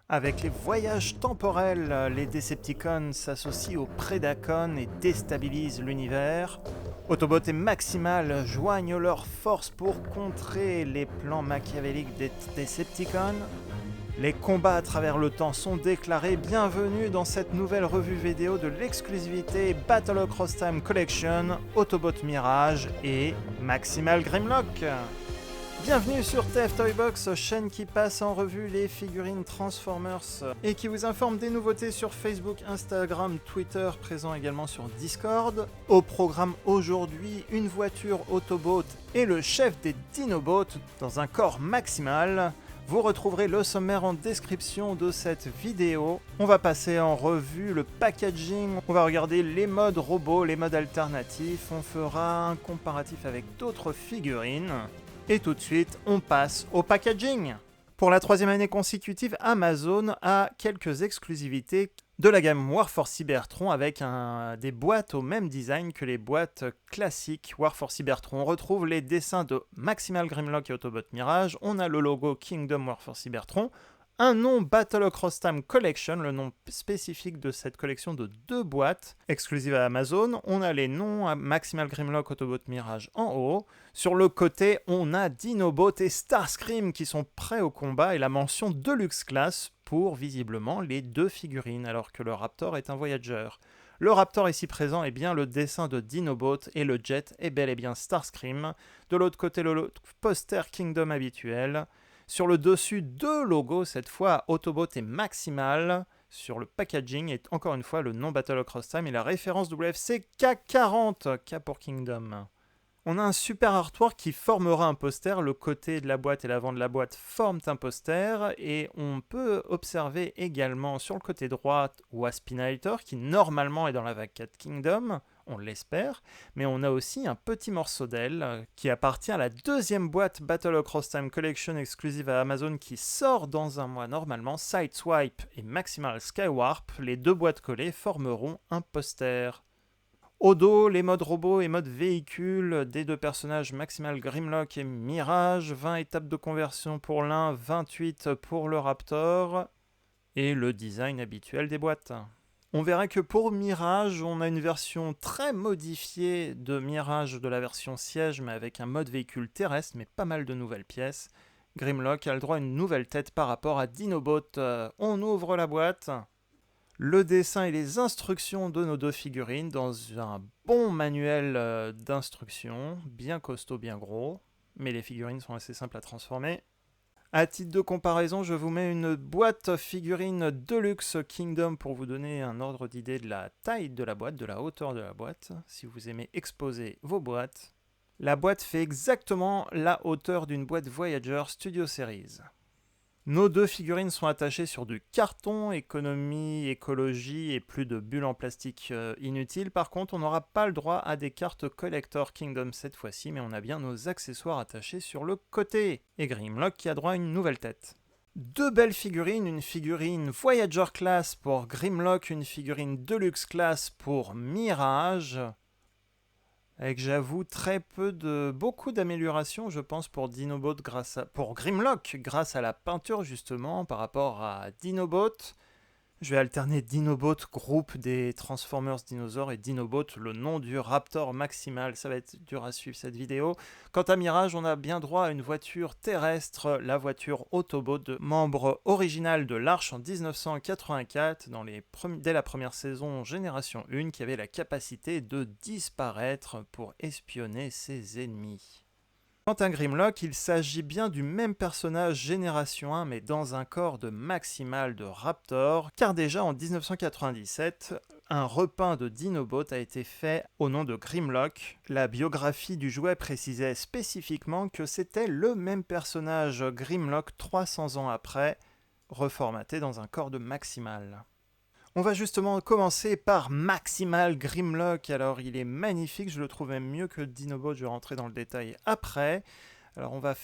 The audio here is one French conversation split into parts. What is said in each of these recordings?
Avec les voyages temporels, les Decepticons s'associent aux Predacons et déstabilisent l'univers. Autobot et Maximal joignent leurs forces pour contrer les plans machiavéliques des Decepticons. Les combats à travers le temps sont déclarés. Bienvenue dans cette nouvelle revue vidéo de l'exclusivité Battle Across Time Collection, Autobot Mirage et Maximal Grimlock. Bienvenue sur TF Toybox, chaîne qui passe en revue les figurines Transformers et qui vous informe des nouveautés sur Facebook, Instagram, Twitter, présent également sur Discord. Au programme aujourd'hui, une voiture Autobot et le chef des Dinobots dans un corps maximal. Vous retrouverez le sommaire en description de cette vidéo. On va passer en revue le packaging, on va regarder les modes robots, les modes alternatifs, on fera un comparatif avec d'autres figurines. Et tout de suite, on passe au packaging. Pour la troisième année consécutive, Amazon a quelques exclusivités de la gamme Warforce Cybertron avec des boîtes au même design que les boîtes classiques Warforce Cybertron. On retrouve les dessins de Maximal Grimlock et Autobot Mirage. On a le logo Kingdom Warforce Cybertron. Un nom Battle Across Time Collection, le nom spécifique de cette collection de 2 boîtes exclusives à Amazon. On a les noms Maximal Grimlock, Autobot Mirage en haut. Sur le côté, on a Dinobot et Starscream qui sont prêts au combat et la mention Deluxe Class pour visiblement les 2 figurines, alors que le Raptor est un Voyager. Le Raptor ici présent est bien le dessin de Dinobot et le Jet est bel et bien Starscream. De l'autre côté, le poster Kingdom habituel. Sur le dessus, 2 logos, cette fois Autobot et Maximal. Sur le packaging, et encore une fois, le nom Battle Across Time et la référence WFC K40, K pour Kingdom. On a un super artwork qui formera un poster. Le côté de la boîte et l'avant de la boîte forment un poster. Et on peut observer également sur le côté droit Waspinator, qui normalement est dans la vague 4 Kingdom. On l'espère, mais on a aussi un petit morceau d'aile qui appartient à la deuxième boîte Battle Across Time Collection exclusive à Amazon qui sort dans un mois normalement. Sideswipe et Maximal Skywarp, les 2 boîtes collées formeront un poster. Au dos, les modes robots et modes véhicule des 2 personnages Maximal Grimlock et Mirage, 20 étapes de conversion pour l'un, 28 pour le Raptor, et le design habituel des boîtes. On verra que pour Mirage, on a une version très modifiée de Mirage de la version siège, mais avec un mode véhicule terrestre, mais pas mal de nouvelles pièces. Grimlock a le droit à une nouvelle tête par rapport à Dinobot. On ouvre la boîte. Le dessin et les instructions de nos 2 figurines dans un bon manuel d'instructions, bien costaud, bien gros, mais les figurines sont assez simples à transformer. À titre de comparaison, je vous mets une boîte figurine Deluxe Kingdom pour vous donner un ordre d'idée de la taille de la boîte, de la hauteur de la boîte, si vous aimez exposer vos boîtes. La boîte fait exactement la hauteur d'une boîte Voyager Studio Series. Nos 2 figurines sont attachées sur du carton, économie, écologie et plus de bulles en plastique inutiles. Par contre, on n'aura pas le droit à des cartes Collector Kingdom cette fois-ci, mais on a bien nos accessoires attachés sur le côté. Et Grimlock qui a droit à une nouvelle tête. 2 belles figurines, une figurine Voyager Class pour Grimlock, une figurine Deluxe Class pour Mirage. Avec, j'avoue, beaucoup d'améliorations, je pense, pour Dinobot pour Grimlock, grâce à la peinture, justement, par rapport à Dinobot. Je vais alterner Dinobot, groupe des Transformers dinosaures, et Dinobot, le nom du Raptor maximal. Ça va être dur à suivre cette vidéo. Quant à Mirage, on a bien droit à une voiture terrestre, la voiture Autobot, membre original de l'Arche en 1984, dès la première saison Génération 1, qui avait la capacité de disparaître pour espionner ses ennemis. Quant à Grimlock, il s'agit bien du même personnage Génération 1 mais dans un corps de Maximal de Raptor, car déjà en 1997, un repeint de Dinobot a été fait au nom de Grimlock. La biographie du jouet précisait spécifiquement que c'était le même personnage Grimlock 300 ans après, reformaté dans un corps de Maximal. On va justement commencer par Maximal Grimlock. Alors il est magnifique, je le trouve même mieux que Dinobot, je vais rentrer dans le détail après. Alors on va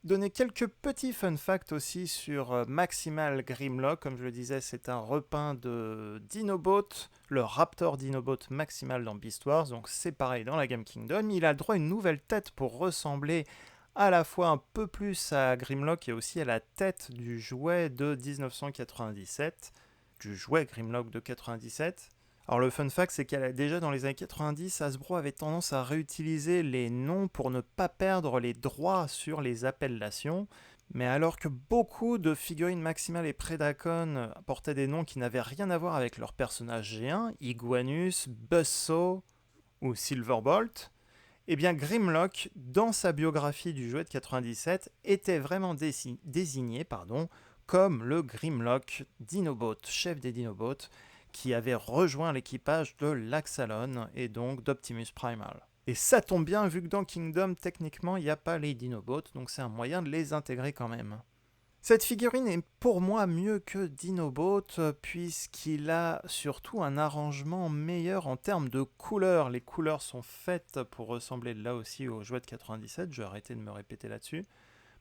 donner quelques petits fun facts aussi sur Maximal Grimlock. Comme je le disais, c'est un repeint de Dinobot, le Raptor Dinobot Maximal dans Beast Wars, donc c'est pareil dans la gamme Kingdom. Il a le droit à une nouvelle tête pour ressembler à la fois un peu plus à Grimlock et aussi à la tête du jouet de 1997, du jouet Grimlock de 97. Alors le fun fact, c'est qu'elle déjà dans les années 90, Hasbro avait tendance à réutiliser les noms pour ne pas perdre les droits sur les appellations. Mais alors que beaucoup de figurines Maximales et Predacon portaient des noms qui n'avaient rien à voir avec leurs personnages géants, Iguanus, Buzzsaw ou Silverbolt, eh bien Grimlock, dans sa biographie du jouet de 97, était vraiment désigné comme le Grimlock Dinobot, chef des Dinobots, qui avait rejoint l'équipage de l'Axalon et donc d'Optimus Primal. Et ça tombe bien, vu que dans Kingdom, techniquement, il n'y a pas les Dinobots, donc c'est un moyen de les intégrer quand même. Cette figurine est pour moi mieux que Dinobot, puisqu'il a surtout un arrangement meilleur en termes de couleurs. Les couleurs sont faites pour ressembler là aussi au jouet de 97, je vais arrêter de me répéter là-dessus.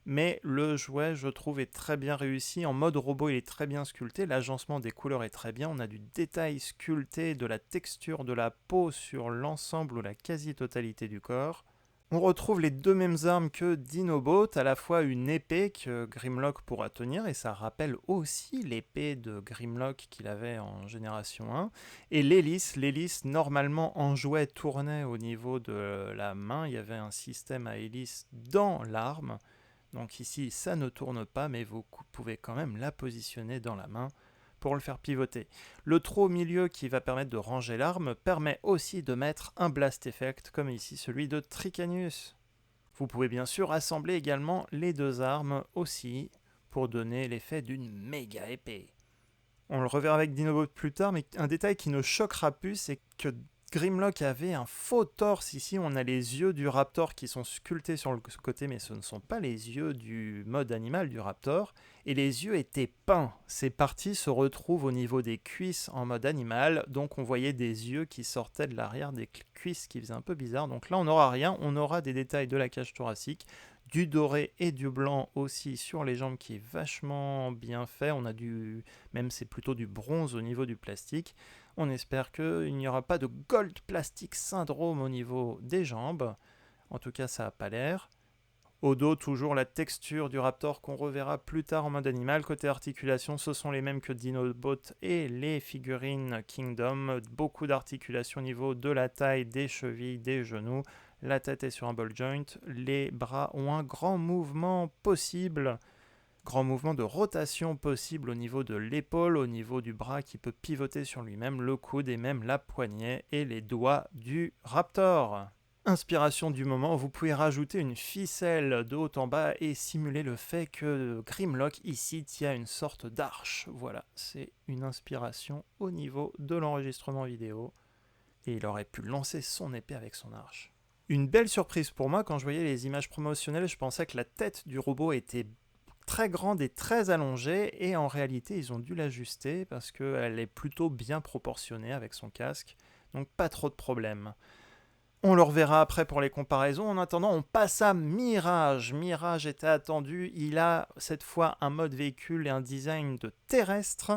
Mais le jouet, je trouve, est très bien réussi. En mode robot, il est très bien sculpté. L'agencement des couleurs est très bien. On a du détail sculpté, de la texture de la peau sur l'ensemble ou la quasi-totalité du corps. On retrouve les deux mêmes armes que Dinobot, à la fois une épée que Grimlock pourra tenir, et ça rappelle aussi l'épée de Grimlock qu'il avait en Génération 1, et l'hélice. L'hélice, normalement, en jouet, tournait au niveau de la main. Il y avait un système à hélice dans l'arme. Donc ici, ça ne tourne pas, mais vous pouvez quand même la positionner dans la main pour le faire pivoter. Le trou au milieu qui va permettre de ranger l'arme permet aussi de mettre un blast effect, comme ici celui de Tricanius. Vous pouvez bien sûr assembler également les deux armes aussi, pour donner l'effet d'une méga épée. On le reverra avec Dinobot plus tard, mais un détail qui ne choquera plus, c'est que Grimlock avait un faux torse. Ici, on a les yeux du Raptor qui sont sculptés sur le côté, mais ce ne sont pas les yeux du mode animal du Raptor. Et les yeux étaient peints. Ces parties se retrouvent au niveau des cuisses en mode animal, donc on voyait des yeux qui sortaient de l'arrière des cuisses qui faisaient un peu bizarre. Donc là, on n'aura rien. On aura des détails de la cage thoracique, du doré et du blanc aussi sur les jambes qui est vachement bien fait. On a même c'est plutôt du bronze au niveau du plastique. On espère qu'il n'y aura pas de gold plastic syndrome au niveau des jambes. En tout cas, ça n'a pas l'air. Au dos, toujours la texture du Raptor qu'on reverra plus tard en mode animal. Côté articulation, ce sont les mêmes que Dinobot et les figurines Kingdom. Beaucoup d'articulation au niveau de la taille, des chevilles, des genoux. La tête est sur un ball joint. Les bras ont un grand mouvement possible. Grand mouvement de rotation possible au niveau de l'épaule, au niveau du bras qui peut pivoter sur lui-même, le coude et même la poignée et les doigts du Raptor. Inspiration du moment, vous pouvez rajouter une ficelle de haut en bas et simuler le fait que Grimlock ici tient une sorte d'arche. Voilà, c'est une inspiration au niveau de l'enregistrement vidéo. Et il aurait pu lancer son épée avec son arche. Une belle surprise pour moi, quand je voyais les images promotionnelles, je pensais que la tête du robot était très grande et très allongée, et en réalité ils ont dû l'ajuster parce qu'elle est plutôt bien proportionnée avec son casque, donc pas trop de problèmes. On le reverra après pour les comparaisons. En attendant, on passe à Mirage. Mirage était attendu, il a cette fois un mode véhicule et un design de terrestre.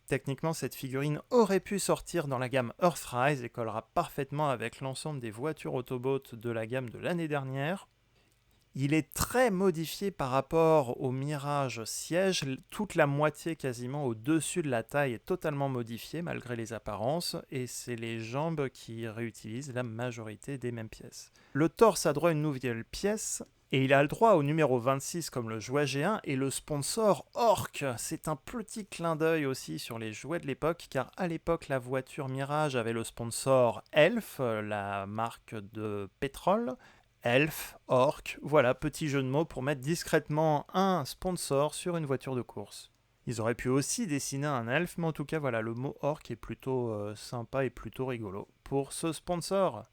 Techniquement, cette figurine aurait pu sortir dans la gamme Earthrise et collera parfaitement avec l'ensemble des voitures Autobots de la gamme de l'année dernière. Il est très modifié par rapport au Mirage Siège. Toute la moitié quasiment au-dessus de la taille est totalement modifiée malgré les apparences, et c'est les jambes qui réutilisent la majorité des mêmes pièces. Le torse a droit à une nouvelle pièce, et il a le droit au numéro 26 comme le jouet G1 et le sponsor Orc. C'est un petit clin d'œil aussi sur les jouets de l'époque, car à l'époque la voiture Mirage avait le sponsor Elf, la marque de pétrole. Elf, Orc, voilà, petit jeu de mots pour mettre discrètement un sponsor sur une voiture de course. Ils auraient pu aussi dessiner un elfe, mais en tout cas, voilà, le mot Orc est plutôt sympa et plutôt rigolo pour ce sponsor.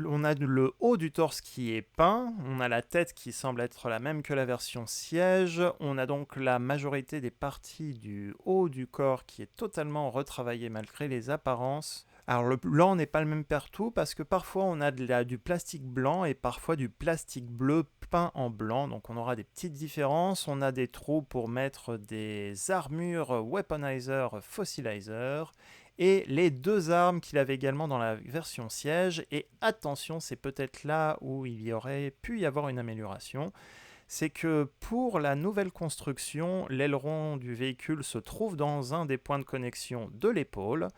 On a le haut du torse qui est peint, on a la tête qui semble être la même que la version siège, on a donc la majorité des parties du haut du corps qui est totalement retravaillée malgré les apparences. Alors le blanc n'est pas le même partout parce que parfois on a du plastique blanc et parfois du plastique bleu peint en blanc. Donc on aura des petites différences. On a des trous pour mettre des armures Weaponizer Fossilizer et les deux armes qu'il avait également dans la version siège. Et attention, c'est peut-être là où il y aurait pu y avoir une amélioration. C'est que pour la nouvelle construction, l'aileron du véhicule se trouve dans un des points de connexion de l'épaule.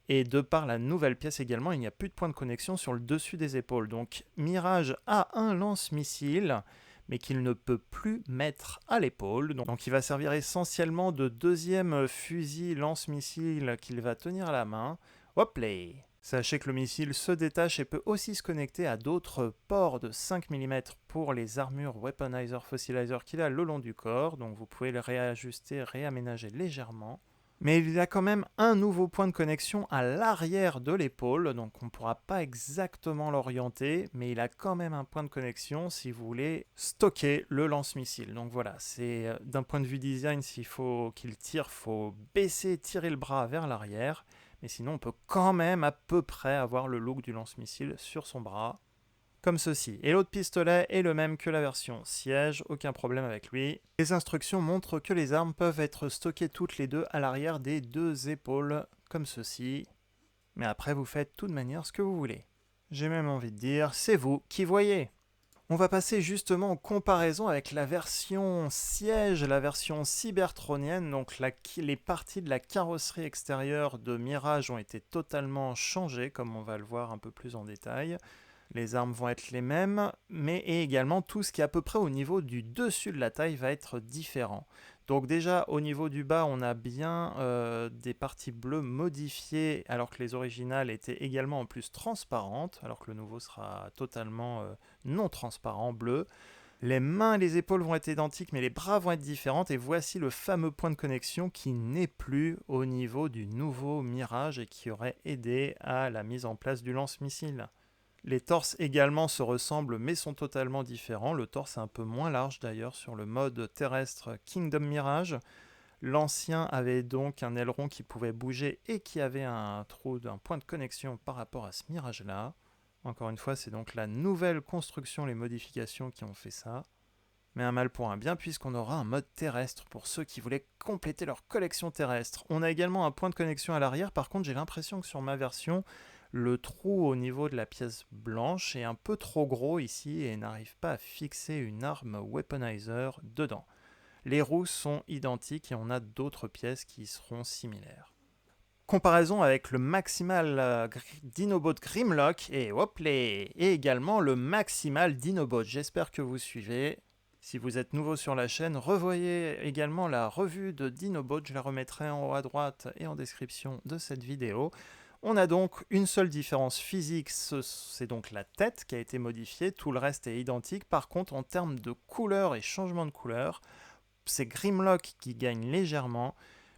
Et de par la nouvelle pièce également, il n'y a plus de point de connexion sur le dessus des épaules. Donc Mirage a un lance-missile, mais qu'il ne peut plus mettre à l'épaule. Donc il va servir essentiellement de deuxième fusil lance-missile qu'il va tenir à la main. Hop là! Sachez que le missile se détache et peut aussi se connecter à d'autres ports de 5 mm pour les armures Weaponizer Fossilizer qu'il a le long du corps. Donc vous pouvez le réajuster, réaménager légèrement. Mais il y a quand même un nouveau point de connexion à l'arrière de l'épaule, donc on ne pourra pas exactement l'orienter, mais il a quand même un point de connexion si vous voulez stocker le lance-missile. Donc voilà, c'est d'un point de vue design, s'il faut qu'il tire, il faut baisser, tirer le bras vers l'arrière, mais sinon on peut quand même à peu près avoir le look du lance-missile sur son bras. Comme ceci. Et l'autre pistolet est le même que la version siège, aucun problème avec lui. Les instructions montrent que les armes peuvent être stockées toutes les deux à l'arrière des deux épaules, comme ceci. Mais après, vous faites tout de manière ce que vous voulez. J'ai même envie de dire, c'est vous qui voyez. On va passer justement en comparaison avec la version siège, la version cybertronienne. Donc les parties de la carrosserie extérieure de Mirage ont été totalement changées, comme on va le voir un peu plus en détail. Les armes vont être les mêmes, mais également tout ce qui est à peu près au niveau du dessus de la taille va être différent. Donc déjà au niveau du bas on a bien des parties bleues modifiées alors que les originales étaient également en plus transparentes, alors que le nouveau sera totalement non transparent, bleu. Les mains et les épaules vont être identiques mais les bras vont être différents et voici le fameux point de connexion qui n'est plus au niveau du nouveau Mirage et qui aurait aidé à la mise en place du lance-missile. Les torses également se ressemblent mais sont totalement différents. Le torse est un peu moins large d'ailleurs sur le mode terrestre Kingdom Mirage. L'ancien avait donc un aileron qui pouvait bouger et qui avait un trou d'un point de connexion par rapport à ce Mirage là. Encore une fois, c'est donc la nouvelle construction, les modifications qui ont fait ça. Mais un mal pour un bien puisqu'on aura un mode terrestre pour ceux qui voulaient compléter leur collection terrestre. On a également un point de connexion à l'arrière, par contre j'ai l'impression que sur ma version, le trou au niveau de la pièce blanche est un peu trop gros ici et n'arrive pas à fixer une arme Weaponizer dedans. Les roues sont identiques et on a d'autres pièces qui seront similaires. Comparaison avec le Maximal Dinobot Grimlock et également le Maximal Dinobot. J'espère que vous suivez. Si vous êtes nouveau sur la chaîne, revoyez également la revue de Dinobot. Je la remettrai en haut à droite et en description de cette vidéo. On a donc une seule différence physique, c'est donc la tête qui a été modifiée, tout le reste est identique. Par contre, en termes de couleur et changement de couleur, c'est Grimlock qui gagne légèrement,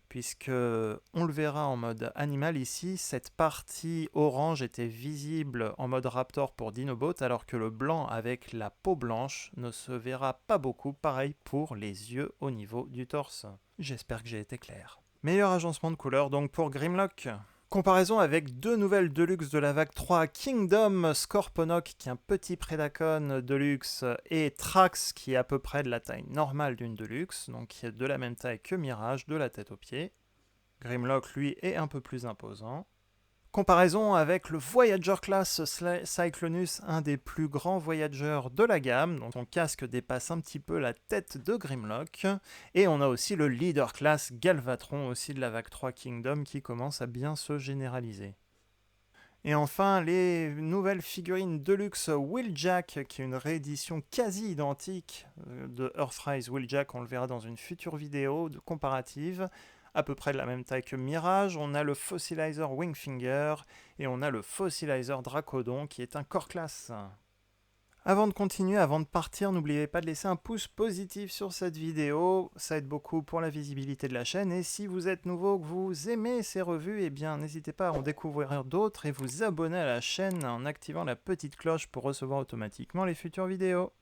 puisque on le verra en mode animal ici, cette partie orange était visible en mode Raptor pour Dinobot, alors que le blanc avec la peau blanche ne se verra pas beaucoup, pareil pour les yeux au niveau du torse. J'espère que j'ai été clair. Meilleur agencement de couleur donc pour Grimlock. Comparaison avec deux nouvelles Deluxe de la vague 3, Kingdom Scorponok qui est un petit Predacon Deluxe et Trax qui est à peu près de la taille normale d'une Deluxe, donc qui est de la même taille que Mirage, de la tête aux pieds. Grimlock lui est un peu plus imposant. Comparaison avec le Voyager Class Cyclonus, un des plus grands Voyagers de la gamme, donc son casque dépasse un petit peu la tête de Grimlock, et on a aussi le Leader Class Galvatron, aussi de la vague 3 Kingdom, qui commence à bien se généraliser. Et enfin, les nouvelles figurines Deluxe Wheeljack, qui est une réédition quasi identique de Earthrise Wheeljack, on le verra dans une future vidéo de comparative, à peu près de la même taille que Mirage. On a le Fossilizer Wingfinger et on a le Fossilizer Dracodon qui est un core class. Avant de continuer, avant de partir, n'oubliez pas de laisser un pouce positif sur cette vidéo, ça aide beaucoup pour la visibilité de la chaîne et si vous êtes nouveau, que vous aimez ces revues, eh bien n'hésitez pas à en découvrir d'autres et vous abonner à la chaîne en activant la petite cloche pour recevoir automatiquement les futures vidéos.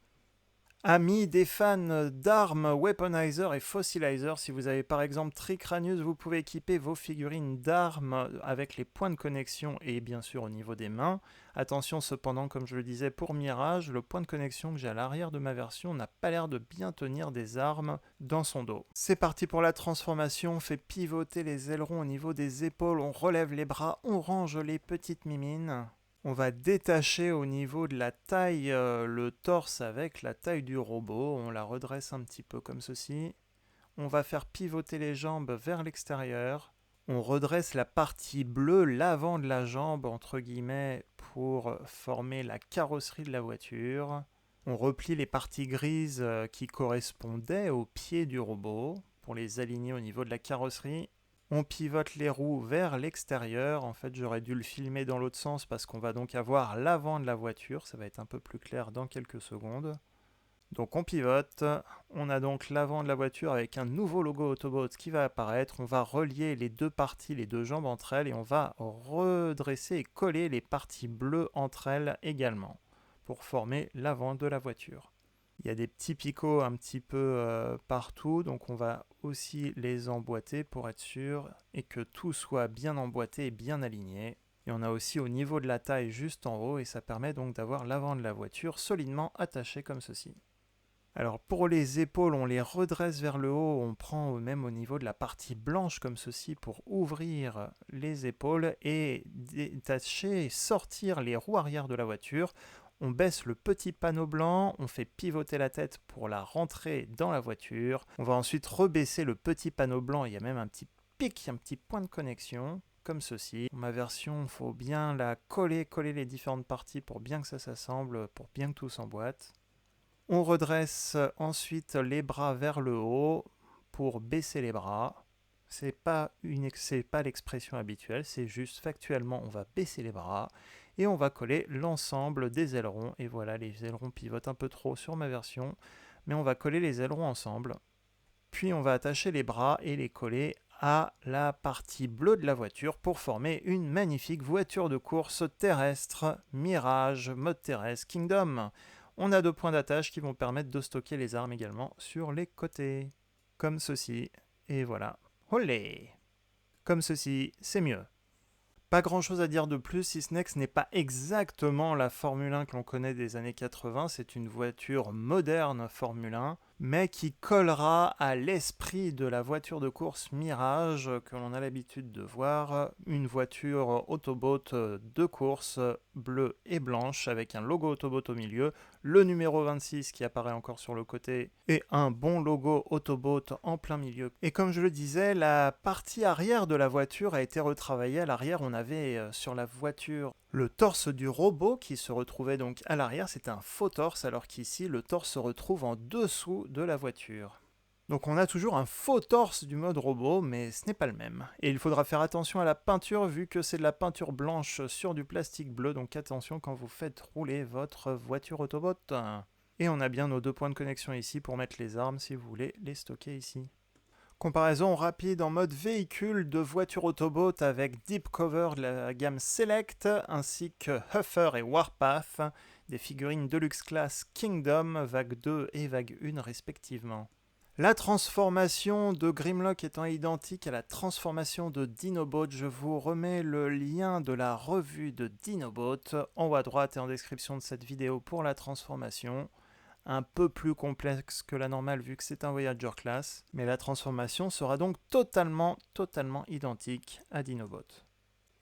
Amis des fans d'armes, weaponizer et fossilizer, si vous avez par exemple Tricranius, vous pouvez équiper vos figurines d'armes avec les points de connexion et bien sûr au niveau des mains. Attention cependant, comme je le disais pour Mirage, le point de connexion que j'ai à l'arrière de ma version n'a pas l'air de bien tenir des armes dans son dos. C'est parti pour la transformation, on fait pivoter les ailerons au niveau des épaules, on relève les bras, on range les petites mimines. On va détacher au niveau de la taille le torse avec la taille du robot. On la redresse un petit peu comme ceci. On va faire pivoter les jambes vers l'extérieur. On redresse la partie bleue, l'avant de la jambe, entre guillemets, pour former la carrosserie de la voiture. On replie les parties grises qui correspondaient aux pieds du robot pour les aligner au niveau de la carrosserie. On pivote les roues vers l'extérieur. En fait, j'aurais dû le filmer dans l'autre sens parce qu'on va donc avoir l'avant de la voiture. Ça va être un peu plus clair dans quelques secondes. Donc on pivote. On a donc l'avant de la voiture avec un nouveau logo Autobot qui va apparaître. On va relier les deux parties, les deux jambes entre elles et on va redresser et coller les parties bleues entre elles également pour former l'avant de la voiture. Il y a des petits picots un petit peu partout, donc on va aussi les emboîter pour être sûr et que tout soit bien emboîté et bien aligné. Et on a aussi au niveau de la taille juste en haut et ça permet donc d'avoir l'avant de la voiture solidement attaché comme ceci. Alors pour les épaules, on les redresse vers le haut, on prend même au niveau de la partie blanche comme ceci pour ouvrir les épaules et détacher, sortir les roues arrière de la voiture. On baisse le petit panneau blanc, on fait pivoter la tête pour la rentrer dans la voiture. On va ensuite rebaisser le petit panneau blanc, il y a même un petit pic, un petit point de connexion, comme ceci. Pour ma version, il faut bien la coller les différentes parties pour bien que ça s'assemble, pour bien que tout s'emboîte. On redresse ensuite les bras vers le haut pour baisser les bras. C'est pas l'expression habituelle, c'est juste factuellement on va baisser les bras et on va coller l'ensemble des ailerons. Et voilà, les ailerons pivotent un peu trop sur ma version, mais on va coller les ailerons ensemble. Puis on va attacher les bras et les coller à la partie bleue de la voiture pour former une magnifique voiture de course terrestre, Mirage, mode terrestre, Kingdom. On a deux points d'attache qui vont permettre de stocker les armes également sur les côtés, comme ceci. Et voilà. Olé! Comme ceci, c'est mieux. Pas grand chose à dire de plus, si ce n'est que ce n'est pas exactement la Formule 1 que l'on connaît des années 80, c'est une voiture moderne Formule 1, mais qui collera à l'esprit de la voiture de course Mirage que l'on a l'habitude de voir, une voiture Autobot de course bleue et blanche avec un logo Autobot au milieu, le numéro 26 qui apparaît encore sur le côté et un bon logo Autobot en plein milieu. Et comme je le disais, la partie arrière de la voiture a été retravaillée. À l'arrière, on avait sur la voiture le torse du robot qui se retrouvait donc à l'arrière, c'était un faux torse, alors qu'ici le torse se retrouve en dessous de la voiture. Donc on a toujours un faux torse du mode robot, mais ce n'est pas le même. Et il faudra faire attention à la peinture vu que c'est de la peinture blanche sur du plastique bleu, donc attention quand vous faites rouler votre voiture Autobot. Et on a bien nos deux points de connexion ici pour mettre les armes si vous voulez les stocker ici. Comparaison rapide en mode véhicule de voiture Autobot avec Deep Cover de la gamme Select, ainsi que Huffer et Warpath, des figurines Deluxe Class Kingdom, vague 2 et vague 1 respectivement. La transformation de Grimlock étant identique à la transformation de Dinobot, je vous remets le lien de la revue de Dinobot en haut à droite et en description de cette vidéo pour la transformation. Un peu plus complexe que la normale vu que c'est un Voyager Class, mais la transformation sera donc totalement identique à Dinobot.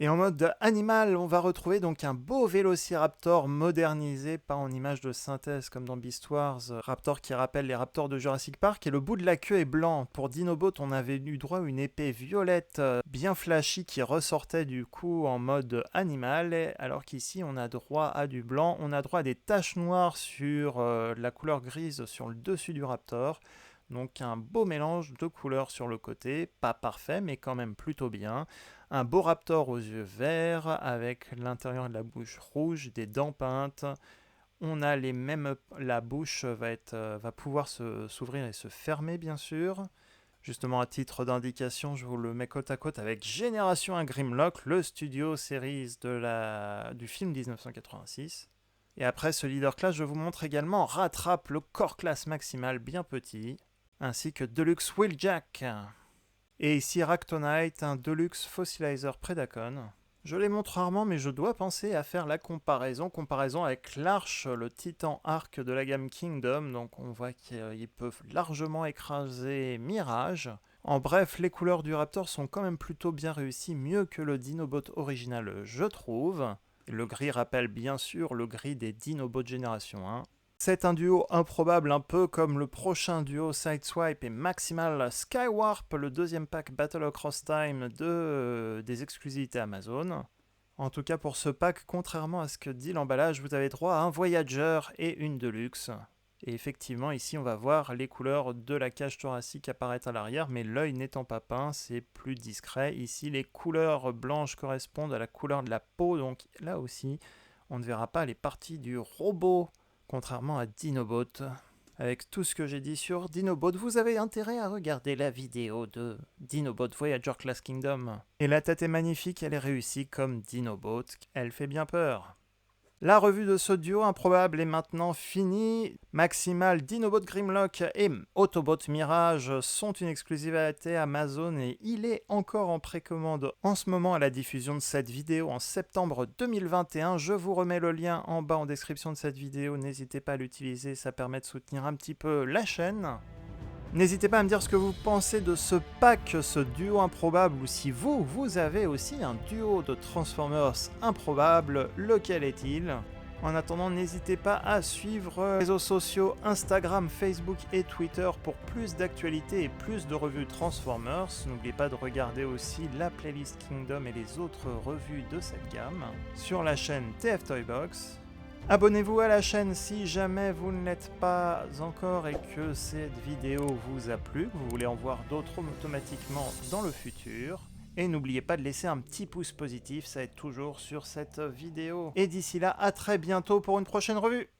Et en mode animal, on va retrouver donc un beau Vélociraptor modernisé, pas en image de synthèse comme dans Beast Wars, Raptor qui rappelle les Raptors de Jurassic Park, et le bout de la queue est blanc. Pour Dinobot, on avait eu droit à une épée violette bien flashy qui ressortait du coup en mode animal, alors qu'ici on a droit à du blanc, on a droit à des taches noires sur la couleur grise sur le dessus du Raptor. Donc un beau mélange de couleurs sur le côté, pas parfait mais quand même plutôt bien. Un beau raptor aux yeux verts avec l'intérieur de la bouche rouge, des dents peintes. On a les mêmes, la bouche va pouvoir s'ouvrir et se fermer bien sûr. Justement à titre d'indication, je vous le mets côte à côte avec Génération 1 Grimlock, le studio series du film 1986. Et après ce leader class, je vous montre également Rattrape, le core class maximal bien petit, ainsi que Deluxe Wheeljack. Et ici Ractonite, un Deluxe Fossilizer Predacon. Je les montre rarement, mais je dois penser à faire la comparaison avec l'Arche, le Titan Arc de la gamme Kingdom. Donc on voit qu'ils peuvent largement écraser Mirage. En bref, les couleurs du Raptor sont quand même plutôt bien réussies, mieux que le Dinobot original, je trouve. Le gris rappelle bien sûr le gris des Dinobots Génération 1. C'est un duo improbable, un peu comme le prochain duo Sideswipe et Maximal Skywarp, le deuxième pack Battle Across Time des exclusivités Amazon. En tout cas pour ce pack, contrairement à ce que dit l'emballage, vous avez droit à un Voyager et une Deluxe. Et effectivement, ici, on va voir les couleurs de la cage thoracique apparaître à l'arrière, mais l'œil n'étant pas peint, c'est plus discret. Ici, les couleurs blanches correspondent à la couleur de la peau, donc là aussi, on ne verra pas les parties du robot, contrairement à Dinobot. Avec tout ce que j'ai dit sur Dinobot, vous avez intérêt à regarder la vidéo de Dinobot Voyager Class Kingdom. Et la tête est magnifique, elle est réussie comme Dinobot, elle fait bien peur. La revue de ce duo improbable est maintenant finie. Maximal, Dinobot Grimlock et Autobot Mirage sont une exclusivité Amazon et il est encore en précommande en ce moment à la diffusion de cette vidéo en septembre 2021. Je vous remets le lien en bas en description de cette vidéo, n'hésitez pas à l'utiliser, ça permet de soutenir un petit peu la chaîne. N'hésitez pas à me dire ce que vous pensez de ce pack, ce duo improbable, ou si vous avez aussi un duo de Transformers improbable, lequel est-il? En attendant, n'hésitez pas à suivre les réseaux sociaux Instagram, Facebook et Twitter pour plus d'actualités et plus de revues Transformers. N'oubliez pas de regarder aussi la playlist Kingdom et les autres revues de cette gamme sur la chaîne TF Toybox. Abonnez-vous à la chaîne si jamais vous ne l'êtes pas encore et que cette vidéo vous a plu, que vous voulez en voir d'autres automatiquement dans le futur. Et n'oubliez pas de laisser un petit pouce positif, ça aide toujours sur cette vidéo. Et d'ici là, à très bientôt pour une prochaine revue.